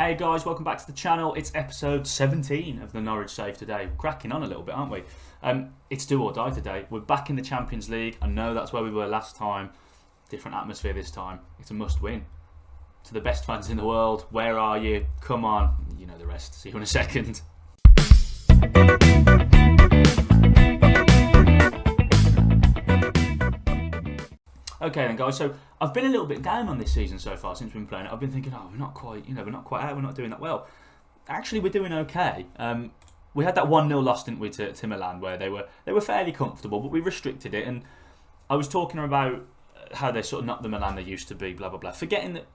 Hey guys, welcome back to the channel. It's episode 17 of the Norwich Save today. Cracking on a little bit, aren't we? It's do or die today. We're back in the Champions League. I know that's where we were last time. Different atmosphere this time. It's a must win. To the best fans in the world, where are you? Come on. You know the rest. See you in a second. Okay then guys, so I've been a little bit down on this season so far since we've been playing it. I've been thinking, we're not quite out, we're not doing that well. Actually, we're doing okay. We had that 1-0 loss, didn't we, to Milan, where they were fairly comfortable, but we restricted it. And I was talking about how they're sort of not the Milan they used to be, blah, blah, blah. Forgetting that,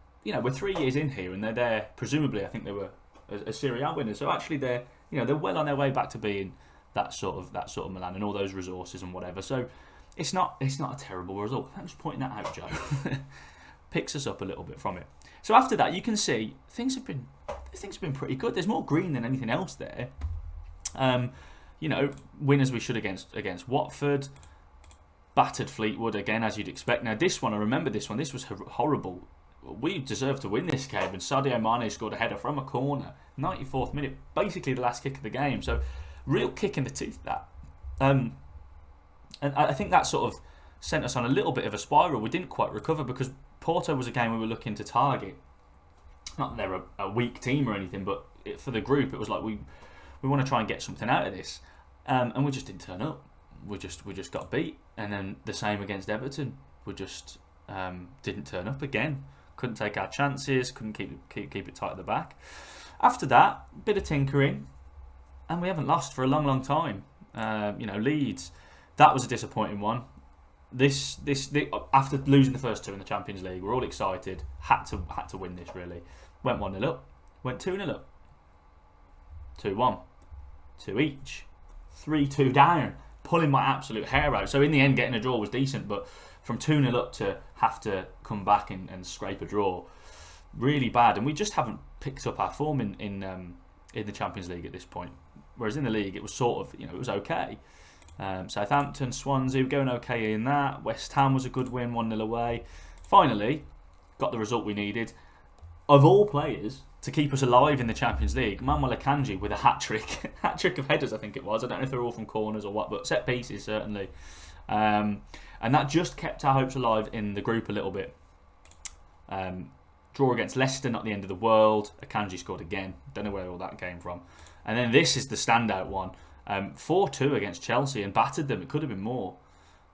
we're 3 years in here and they're there, presumably, I think they were a Serie A winner. So actually they're well on their way back to being that sort of Milan and all those resources and whatever. So it's not a terrible result. Thanks for pointing that out, Joe. Picks us up a little bit from it. So after that, you can see things have been pretty good. There's more green than anything else there. Winners we should against Watford, battered Fleetwood again, as you'd expect. Now this one, I remember this one. This was horrible. We deserved to win this game, and Sadio Mane scored a header from a corner, 94th minute, basically the last kick of the game. So real kick in the teeth that. And I think that sort of sent us on a little bit of a spiral. We didn't quite recover because Porto was a game we were looking to target. Not that they're a weak team or anything, but for the group, it was like we want to try and get something out of this, and we just didn't turn up. We just got beat, and then the same against Everton. We just didn't turn up again. Couldn't take our chances. Couldn't keep it tight at the back. After that, bit of tinkering, and we haven't lost for a long time. Leeds. That was a disappointing one. This after losing the first two in the Champions League, we're all excited. Had to win this really. Went 1-0 up. Went 2-0 up. 2-1. 2 each. 3-2 down. Pulling my absolute hair out. So in the end, getting a draw was decent, but from 2-0 up to have to come back and scrape a draw, really bad. And we just haven't picked up our form in the Champions League at this point. Whereas in the league, it was sort of it was okay. Southampton, Swansea, going okay in that. West Ham was a good win, 1-0 away. Finally, got the result we needed. Of all players, to keep us alive in the Champions League, Manuel Akanji with a hat-trick. Hat-trick of headers, I think it was. I don't know if they're all from corners or what, but set pieces, certainly. And that just kept our hopes alive in the group a little bit. Draw against Leicester, not the end of the world. Akanji scored again. Don't know where all that came from. And then this is the standout one. 4-2 against Chelsea and battered them. It could have been more.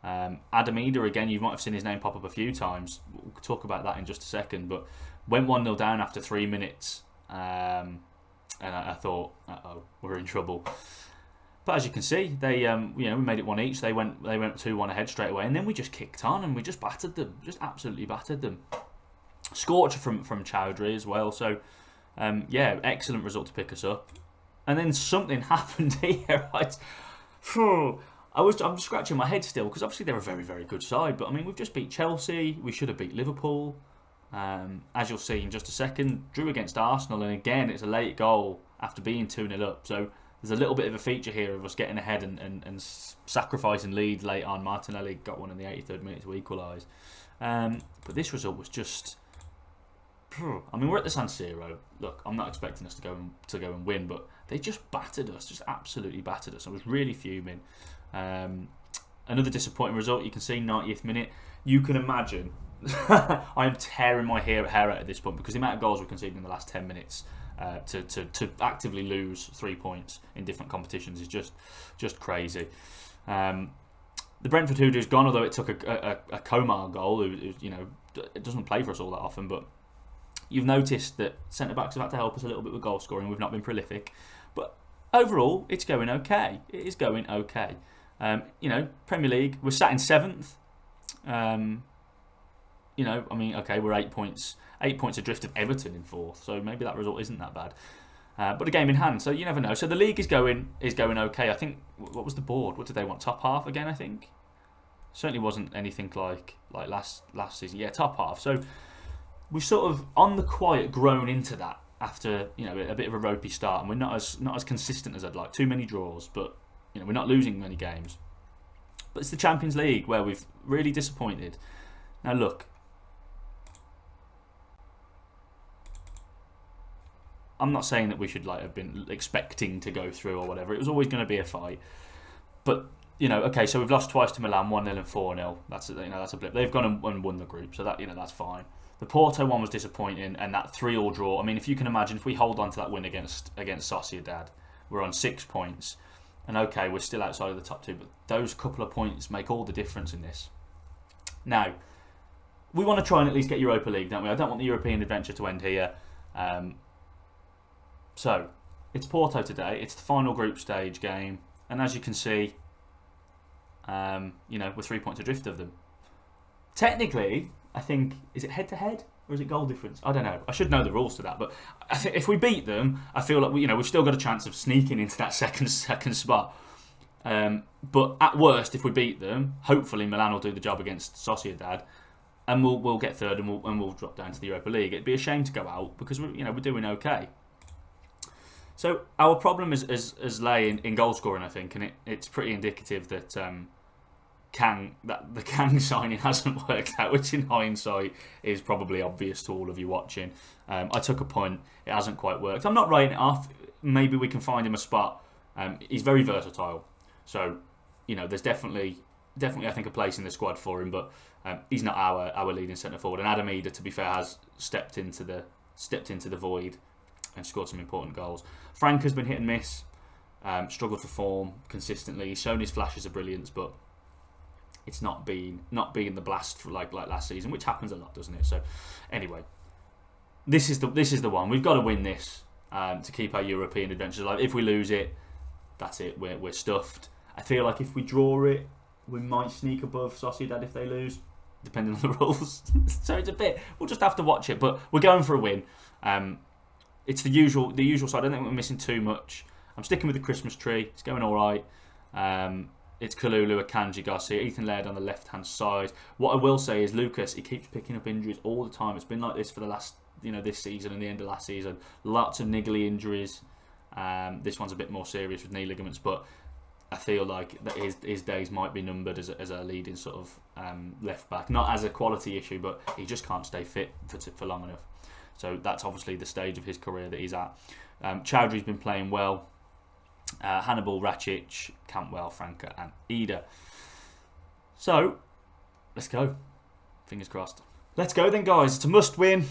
Adam Eder, again, you might have seen his name pop up a few times. We'll talk about that in just a second. But went 1-0 down after 3 minutes. And I thought, we're in trouble. But as you can see, they we made it one each. They went 2-1 ahead straight away. And then we just kicked on and we just battered them. Just absolutely battered them. Scorcher from Chowdhury as well. So, excellent result to pick us up. And then something happened here. I'm scratching my head still because obviously they're a very, very good side. But I mean, we've just beat Chelsea. We should have beat Liverpool. As you'll see in just a second, drew against Arsenal, and again it's a late goal after being 2-0 up. So there's a little bit of a feature here of us getting ahead and sacrificing leads late on. Martinelli got one in the 83rd minute to equalise. But this result was just. I mean, we're at the San Siro. Look, I'm not expecting us to go and win, but they just battered us, just absolutely battered us. I was really fuming. Another disappointing result. You can see 90th minute. You can imagine I'm tearing my hair out at this point because the amount of goals we conceded in the last 10 minutes to actively lose 3 points in different competitions is just crazy. The Brentford who's gone, although it took a Komar goal, who it doesn't play for us all that often, but. You've noticed that centre-backs have had to help us a little bit with goal scoring. We've not been prolific. But overall, it's going okay. It is going okay. Premier League, we're sat in 7th. We're 8 points adrift of Everton in 4th. So maybe that result isn't that bad. But a game in hand, so you never know. So the league is going okay. I think, what was the board? What did they want? Top half again, I think? Certainly wasn't anything like last season. Yeah, top half. So we've sort of, on the quiet, grown into that after a bit of a ropey start, and we're not as consistent as I'd like. Too many draws, but we're not losing many games. But it's the Champions League where we've really disappointed. Now look, I'm not saying that we should like have been expecting to go through or whatever. It was always going to be a fight. But okay, so we've lost twice to Milan, 1-0 and 4-0. That's a blip. They've gone and won the group, so that that's fine. The Porto one was disappointing, and that 3-3 draw. I mean, if you can imagine, if we hold on to that win against Sociedad, we're on 6 points, and okay, we're still outside of the top 2, but those couple of points make all the difference in this. Now, we want to try and at least get Europa League, don't we? I don't want the European adventure to end here. So, it's Porto today. It's the final group stage game. And as you can see, we're 3 points adrift of them. Technically, I think, is it head-to-head? Or is it goal difference? I don't know. I should know the rules to that. But I think if we beat them, I feel like we've still got a chance of sneaking into that second spot. But at worst, if we beat them, hopefully Milan will do the job against Sociedad. And we'll get third and we'll drop down to the Europa League. It'd be a shame to go out because we're doing okay. So our problem is lay in goal scoring, I think, and it's pretty indicative that the Kang signing hasn't worked out, which in hindsight is probably obvious to all of you watching. I took a punt; it hasn't quite worked. I'm not writing it off. Maybe we can find him a spot. He's very versatile, so there's definitely I think a place in the squad for him, but he's not our leading centre forward. And Adam Eder, to be fair, has stepped into the void and scored some important goals. Frank has been hit and miss, struggled for form consistently. He's shown his flashes of brilliance, but it's not been the blast for like last season, which happens a lot, doesn't it? So anyway, this is the one. We've got to win this to keep our European adventures alive. If we lose it, that's it. We're stuffed. I feel like if we draw it, we might sneak above Sociedad if they lose, depending on the rules. So it's we'll just have to watch it, but we're going for a win. It's the usual side. I don't think we're missing too much. I'm sticking with the Christmas tree. It's going all right. It's Kalulu, Akanji, Garcia, Ethan Laird on the left-hand side. What I will say is Lucas, he keeps picking up injuries all the time. It's been like this for the last, this season and the end of last season. Lots of niggly injuries. This one's a bit more serious with knee ligaments, but I feel like that his days might be numbered as a leading sort of left back. Not as a quality issue, but he just can't stay fit for long enough. So that's obviously the stage of his career that he's at. Chowdhury's been playing well. Hannibal, Racic, Cantwell, Franca and Eder. So, let's go. Fingers crossed. Let's go then, guys. It's a must win.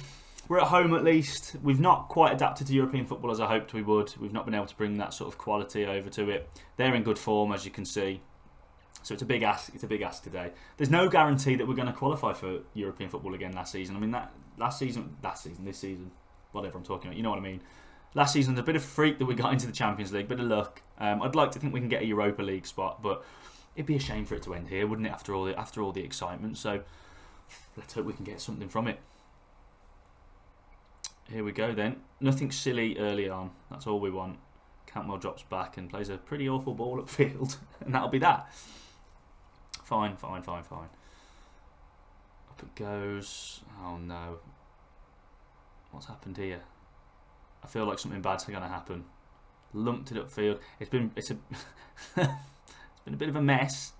We're at home at least. We've not quite adapted to European football as I hoped we would. We've not been able to bring that sort of quality over to it. They're in good form, as you can see. So it's a big ask. It's a big ask today. There's no guarantee that we're going to qualify for European football again last season. I mean, this season, whatever I'm talking about. You know what I mean. Last season, a bit of freak that we got into the Champions League, bit of luck. I'd like to think we can get a Europa League spot, but it'd be a shame for it to end here, wouldn't it? After all the excitement. So let's hope we can get something from it. Here we go then. Nothing silly early on. That's all we want. Cantwell drops back and plays a pretty awful ball upfield, and that'll be that. Fine. Up it goes. Oh no. What's happened here? I feel like something bad's going to happen. Lumped it upfield. It's been a bit of a mess.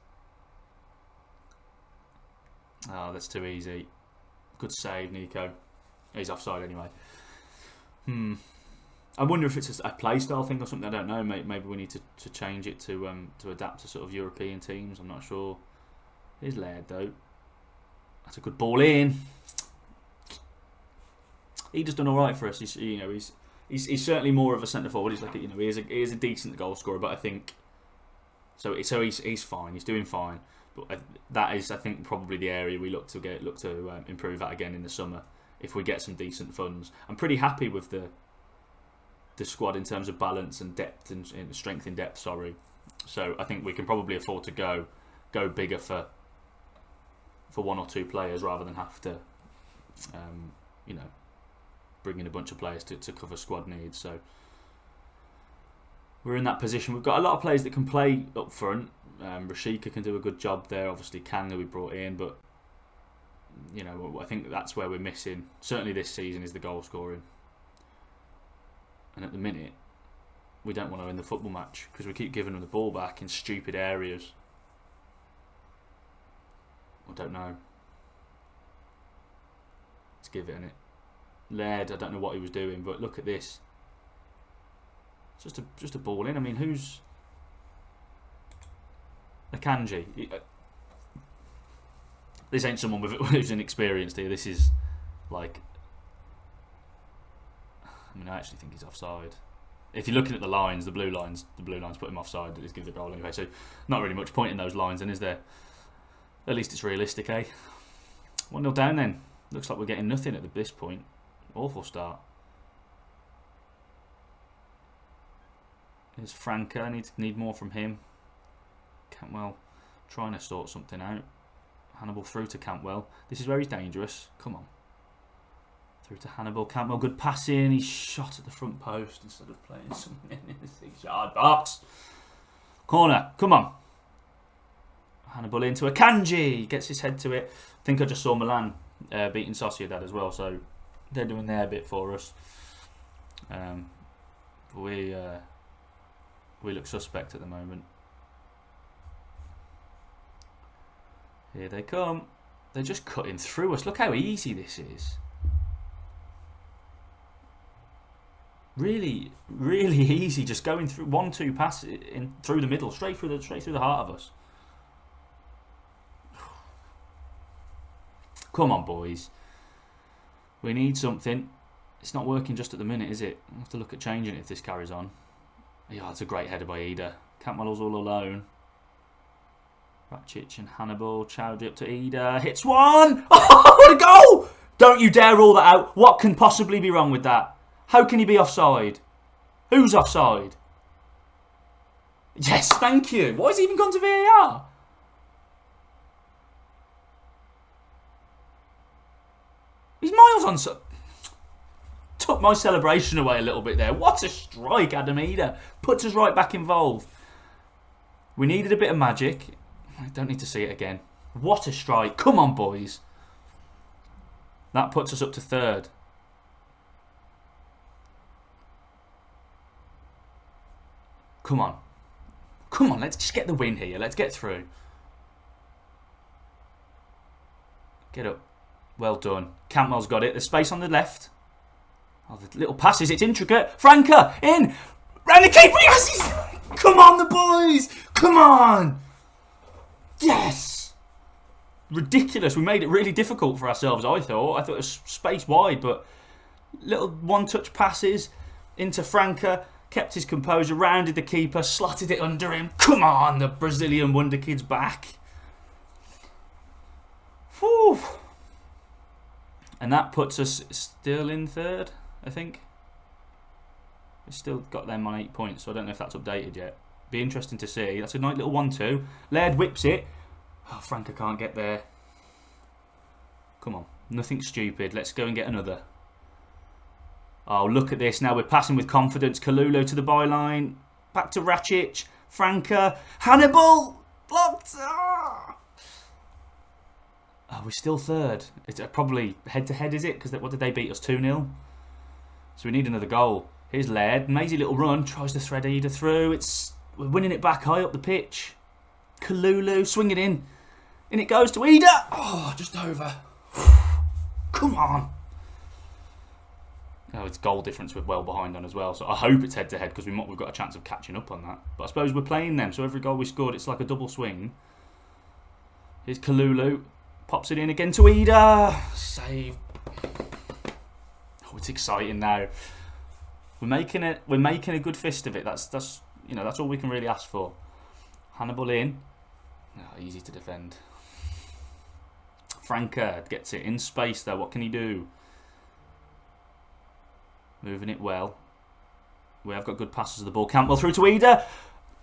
Oh, that's too easy. Good save, Nico. He's offside anyway. I wonder if it's a play style thing or something. I don't know. Maybe we need to change it to adapt to sort of European teams. I'm not sure. Here's Laird though. That's a good ball in. He just done all right for us. He's certainly more of a centre forward. He's like he is a decent goal scorer, but I think so he's fine. He's doing fine. But that is, I think, probably the area we look to improve at again in the summer if we get some decent funds. I'm pretty happy with the squad in terms of balance and depth and strength in depth. Sorry, so I think we can probably afford to go bigger for one or two players rather than have to bring in a bunch of players to cover squad needs. So we're in that position. We've got a lot of players that can play up front. Rashika can do a good job there. Obviously, Kang, who we brought in, but I think that's where we're missing. Certainly this season is the goal scoring. And at the minute, we don't want to win the football match because we keep giving them the ball back in stupid areas. I don't know. Let's give it, innit? Laird, I don't know what he was doing, but look at this. Just a ball in. I mean, who's Akanji? This ain't someone who's inexperienced here. This is like, I mean, I actually think he's offside. If you're looking at the lines, the blue lines put him offside. That is give the goal anyway. So not really much point in those lines, then, is there? At least it's realistic, eh? 1-0 down then. Looks like we're getting nothing at this point. Awful start. Here's Franca. I need more from him. Cantwell trying to sort something out. Hannibal through to Cantwell. This is where he's dangerous. Come on. Through to Hannibal. Cantwell, good pass in. He's shot at the front post instead of playing something in the 6-yard box. Corner. Come on. Hannibal into Akanji. Gets his head to it. I think I just saw Milan beating Sociedad as well. So they're doing their bit for us. We look suspect at the moment. Here they come. They're just cutting through us. Look how easy this is. Really, really easy. Just going through 1-2 pass in through the middle, straight through the heart of us. Come on, boys. We need something. It's not working just at the minute, is it? We'll have to look at changing it if this carries on. Yeah, it's a great header by Ida. Cantwell's all alone. Rakic and Hannibal. Chowdhury up to Ida. Hits one! Oh, what a goal! Don't you dare rule that out. What can possibly be wrong with that? How can he be offside? Who's offside? Yes, thank you. Why has he even gone to VAR? He's miles on. Took my celebration away a little bit there. What a strike, Adam Ida. Puts us right back involved. We needed a bit of magic. I don't need to see it again. What a strike. Come on, boys. That puts us up to third. Come on. Come on, let's just get the win here. Let's get through. Get up. Well done. Cantwell's got it. There's space on the left. Oh, the little passes. It's intricate. Franca, in. Round the keeper. Yes! Come on, the boys. Come on. Yes. Ridiculous. We made it really difficult for ourselves, I thought. I thought it was space wide, but little one-touch passes into Franca. Kept his composure, rounded the keeper, slotted it under him. Come on, the Brazilian wonder kid's back. Whew. And that puts us still in third, I think. We've still got them on 8 points, so I don't know if that's updated yet. Be interesting to see. That's a nice little 1-2. Laird whips it. Oh, Franca can't get there. Come on, nothing stupid. Let's go and get another. Oh, look at this. Now we're passing with confidence. Kalulu to the byline. Back to Rakic. Franca. Hannibal! Blocked! Oh, we're still third. It's probably head-to-head, is it? Because what did they beat us? 2-0? So we need another goal. Here's Laird. Mazy little run. Tries to thread Ida through. We're winning it back high up the pitch. Kalulu. Swing it in. In it goes to Ida. Oh, just over. Come on. Oh, it's goal difference we're well behind on as well. So I hope it's head-to-head because we've got a chance of catching up on that. But I suppose we're playing them. So every goal we scored, it's like a double swing. Here's Kalulu. Pops it in again to Ida. Save. Oh, it's exciting now. We're making a good fist of it. That's all we can really ask for. Hannibal in. Oh, easy to defend. Franca gets it in space though. What can he do? Moving it well. We have got good passes of the ball. Cantwell through to Ida.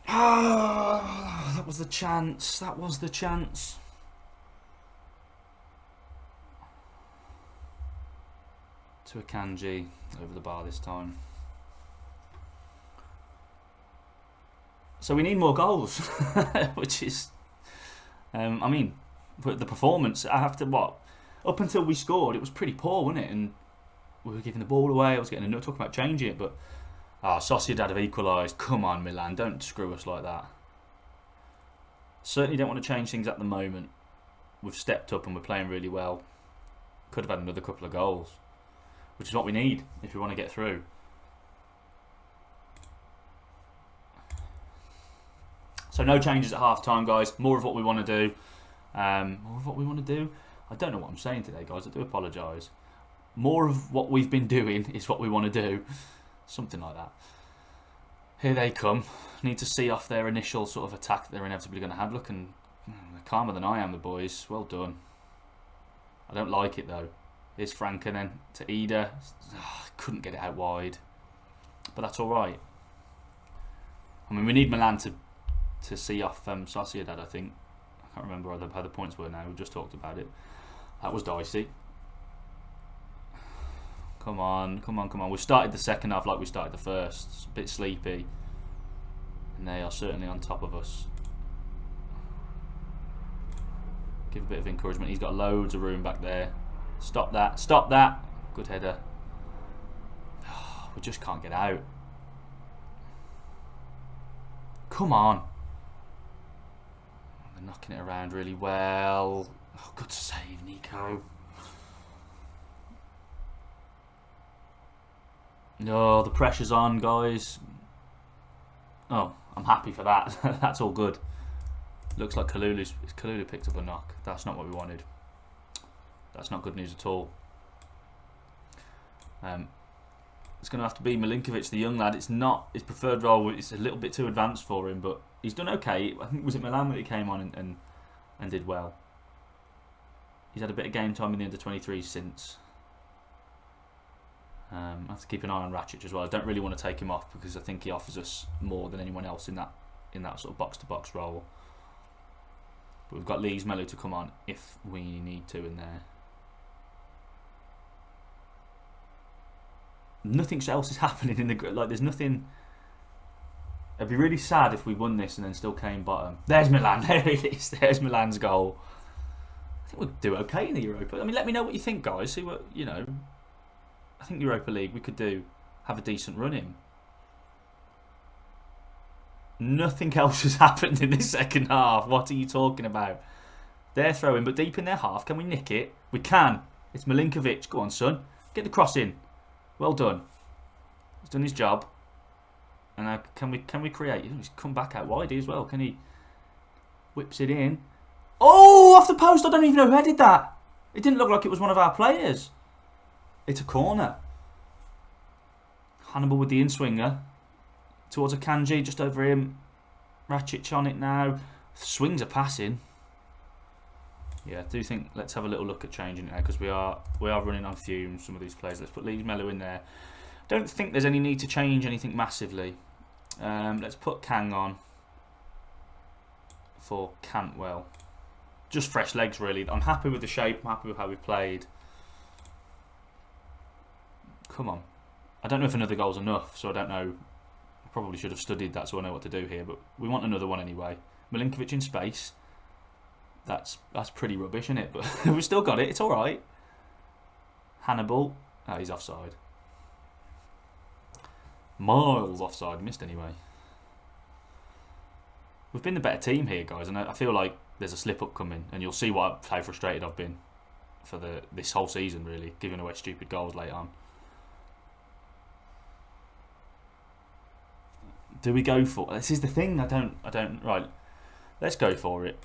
Ah, that was the chance. That was the chance. To Akanji over the bar this time. So we need more goals, which is, I mean, the performance. I have to up until we scored, it was pretty poor, wasn't it? And we were giving the ball away. I was getting talking about changing it, but Sociedad have equalised. Come on, Milan, don't screw us like that. Certainly don't want to change things at the moment. We've stepped up and we're playing really well. Could have had another couple of goals, which is what we need if we want to get through. So no changes at half time, guys. More of what we want to do. More of what we want to do. I don't know what I'm saying today, guys. I do apologise. More of what we've been doing is what we want to do. Something like that. Here they come. Need to see off their initial sort of attack that they're inevitably going to have. Looking calmer than I am, the boys. Well done. I don't like it, though. Here's Frank and then to Ida. Couldn't get it out wide. But that's all right. I mean, we need Milan to see off Sociedad, I think. I can't remember how the points were now. We just talked about it. That was dicey. Come on, come on, come on. We started the second half like we started the first. It's a bit sleepy. And they are certainly on top of us. Give a bit of encouragement. He's got loads of room back there. Stop that. Stop that. Good header. We just can't get out. Come on. They're knocking it around really well. Oh, good save, Nico. No, the pressure's on, guys. Oh, I'm happy for that. That's all good. Looks like Kalulu picked up a knock. That's not what we wanted. That's not good news at all. It's going to have to be Milinkovic, the young lad. It's not his preferred role. It's a little bit too advanced for him, but he's done okay. I think was it Milan that he came on and did well. He's had a bit of game time in the under-23s since. I have to keep an eye on Ratchich as well. I don't really want to take him off because I think he offers us more than anyone else in that sort of box-to-box role. But we've got Lee's Melo to come on if we need to in there. Nothing else is happening in the like. There's nothing. It'd be really sad if we won this and then still came bottom. There's Milan. There it is. There's Milan's goal. I think we'll do okay in the Europa. I mean, let me know what you think, guys. See what I think Europa League we could have a decent run in. Nothing else has happened in this second half. What are you talking about? They're throwing, but deep in their half. Can we nick it? We can. It's Milinkovic. Go on, son. Get the cross in. Well done. He's done his job. And now can we create? He's come back out wide as well. Can he? Whips it in. Oh, off the post. I don't even know who headed that. It didn't look like it was one of our players. It's a corner. Hannibal with the in-swinger. Towards a Kanji, just over him. Ratchich on it now. Swings are passing. Yeah, I do think let's have a little look at changing it now because we are running on fumes, some of these players. Let's put Lee's Melo in there. Don't think there's any need to change anything massively. Let's put Kang on for Cantwell. Just fresh legs, really. I'm happy with the shape. I'm happy with how we played. Come on. I don't know if another goal's enough, so I don't know. I probably should have studied that so I know what to do here, but we want another one anyway. Milinkovic in space. That's pretty rubbish, isn't it? But we've still got it. It's all right. Hannibal. Oh, he's offside. Miles offside. Missed anyway. We've been the better team here, guys, and I feel like there's a slip-up coming, and you'll see how frustrated I've been for this whole season, really, giving away stupid goals late on. Do we go for this? Is the thing. I don't. Right. Let's go for it.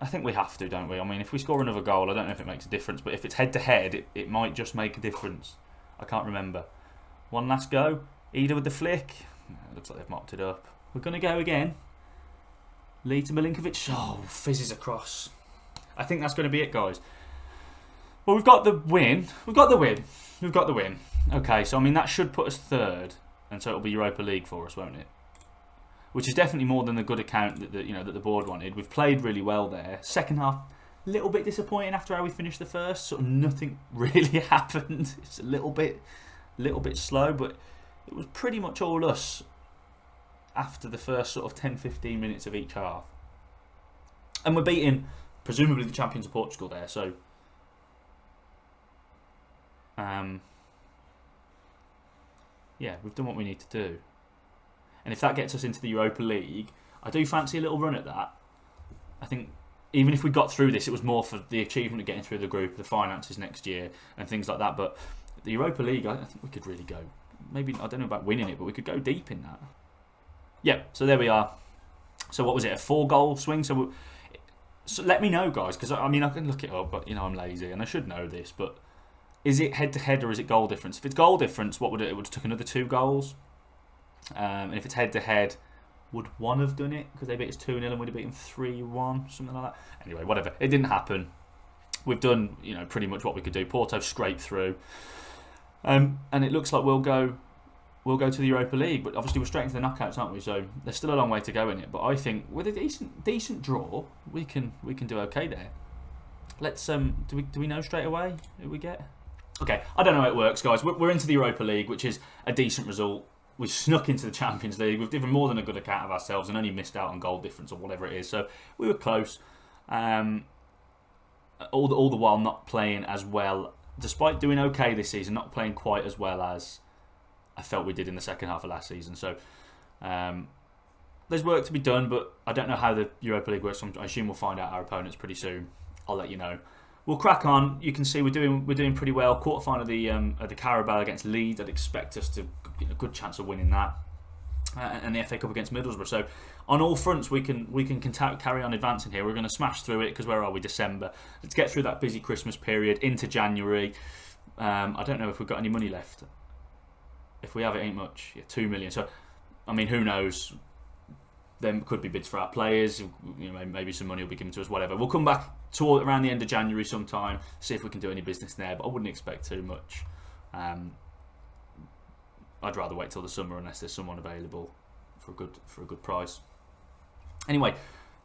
I think we have to, don't we? I mean, if we score another goal, I don't know if it makes a difference, but if it's head-to-head, it might just make a difference. I can't remember. One last go. Ida with the flick. Looks like they've mopped it up. We're going to go again. Lee to Milinkovic. Oh, fizzes across. I think that's going to be it, guys. Well, we've got the win. We've got the win. We've got the win. Okay, so I mean, that should put us third, and so it'll be Europa League for us, won't it? Which is definitely more than the good account that the board wanted. We've played really well there. Second half, a little bit disappointing after how we finished the first. Sort of nothing really happened. It's a little bit slow, but it was pretty much all us after the first sort of 10-15 minutes of each half. And we're beating presumably the champions of Portugal there. So, yeah, we've done what we need to do. And if that gets us into the Europa League, I do fancy a little run at that. I think even if we got through this, it was more for the achievement of getting through the group, the finances next year, and things like that. But the Europa League, I think we could really go. Maybe, I don't know about winning it, but we could go deep in that. Yeah, so there we are. So what was it, a 4-goal swing? So let me know, guys, because I mean, I can look it up, but I'm lazy and I should know this. But is it head-to-head or is it goal difference? If it's goal difference, what would it? It would have took another 2 goals. And if it's head-to-head, would one have done it? Because they beat us 2-0 and we'd have beaten 3-1, something like that. Anyway, whatever. It didn't happen. We've done, pretty much what we could do. Porto scraped through, and it looks like we'll go to the Europa League. But obviously we're straight into the knockouts, aren't we? So there's still a long way to go in it. But I think with a decent draw, we can do okay there. Let's do we know straight away who we get? Okay, I don't know how it works, guys. We're into the Europa League, which is a decent result. We snuck into the Champions League. We've given more than a good account of ourselves and only missed out on goal difference or whatever it is. So we were close. All the while not playing as well, despite doing okay this season, not playing quite as well as I felt we did in the second half of last season. So there's work to be done, but I don't know how the Europa League works. I assume we'll find out our opponents pretty soon. I'll let you know. We'll crack on. You can see we're doing pretty well. Quarter final of the Carabao against Leeds. I'd expect us to get a good chance of winning that. And the FA Cup against Middlesbrough. So on all fronts we can carry on advancing here. We're going to smash through it because where are we? December. Let's get through that busy Christmas period into January. I don't know if we've got any money left. If we have, it ain't much. Yeah, 2 million. So I mean, who knows? There could be bids for our players. Maybe some money will be given to us. Whatever. We'll come back to around the end of January sometime. See if we can do any business there. But I wouldn't expect too much. I'd rather wait till the summer unless there's someone available for a good price. Anyway,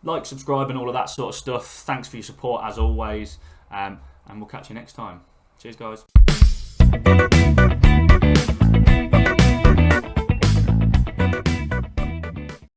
like, subscribe and all of that sort of stuff. Thanks for your support as always, and we'll catch you next time. Cheers, guys.